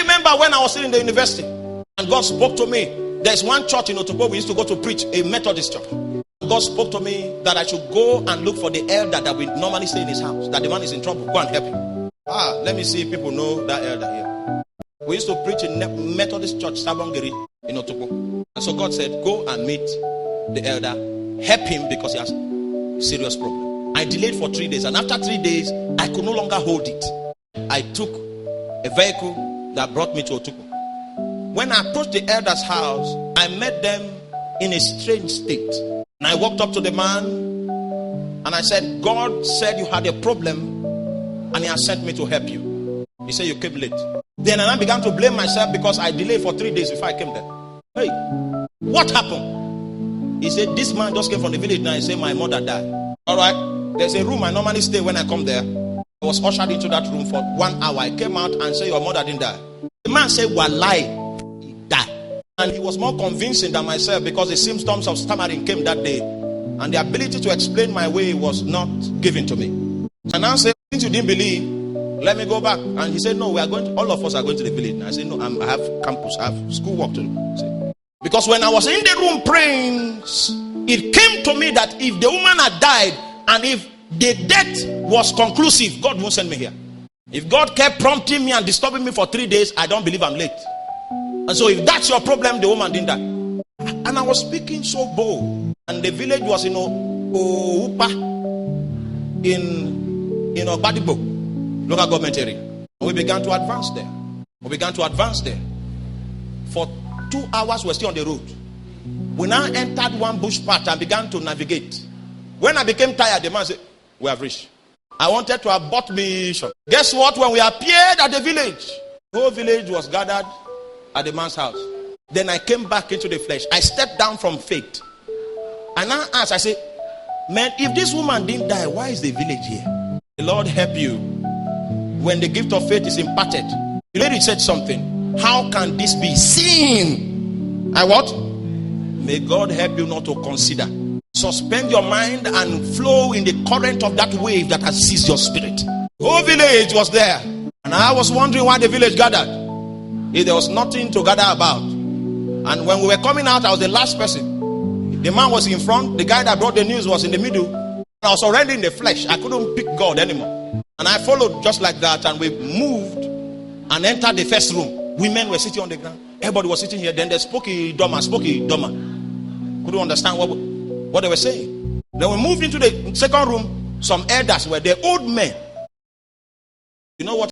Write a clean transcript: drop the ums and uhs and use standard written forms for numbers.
remember when I was still in the university and God spoke to me. There's one church in Otopo we used to go to preach, a Methodist church. God spoke to me that I should go and look for the elder that we normally stay in his house, that the man is in trouble. Go and help him. Let me see if people know that elder here. We used to preach in Methodist church, Sabongeri, in Otopo. And so God said, go and meet the elder, help him because he has a serious problem. I delayed for 3 days, and after 3 days, I could no longer hold it. I took a vehicle that brought me to Otopo. When I approached the elder's house, I met them in a strange state. And I walked up to the man and I said, God said you had a problem and he has sent me to help you. He said you came late. Then I began to blame myself because I delayed for 3 days before I came there. Hey, what happened? He said, this man just came from the village now. He said, my mother died. All right, there's a room I normally stay when I come there. I was ushered into that room for 1 hour. I came out and said, your mother didn't die. The man said, Walai, he died. And he was more convincing than myself because the symptoms of stammering came that day. And the ability to explain my way was not given to me. And I said, since you didn't believe, let me go back. And he said, no, all of us are going to the village. And I said, no, I have campus, I have school work to do. Because when I was in the room praying, it came to me that if the woman had died and if the death was conclusive, God won't send me here. If God kept prompting me and disturbing me for 3 days, I don't believe I'm late. And so if that's your problem, the woman didn't die. And I was speaking so bold. And the village was in Oupa, in Ogbadibo, local government area. And we began to advance there. For 2 hours, we're still on the road. We now entered one bush path and began to navigate. When I became tired, the man said, we have reached. I wanted to abort mission. Guess what? When we appeared at the village, the whole village was gathered at the man's house. Then I came back into the flesh. I stepped down from faith. And now asked, I said, man, if this woman didn't die, why is the village here? The Lord help you when the gift of faith is imparted. The lady said something. How can this be seen? I what? May God help you not to consider. Suspend your mind and flow in the current of that wave that has seized your spirit. The whole village was there. And I was wondering why the village gathered. If there was nothing to gather about. And when we were coming out, I was the last person. The man was in front. The guy that brought the news was in the middle. I was already in the flesh. I couldn't pick God anymore. And I followed just like that. And we moved and entered the first room. Women were sitting on the ground. Everybody was sitting here. Then they spoke Doma. Couldn't understand what they were saying. Then we moved into the second room. Some elders were there, old men. You know what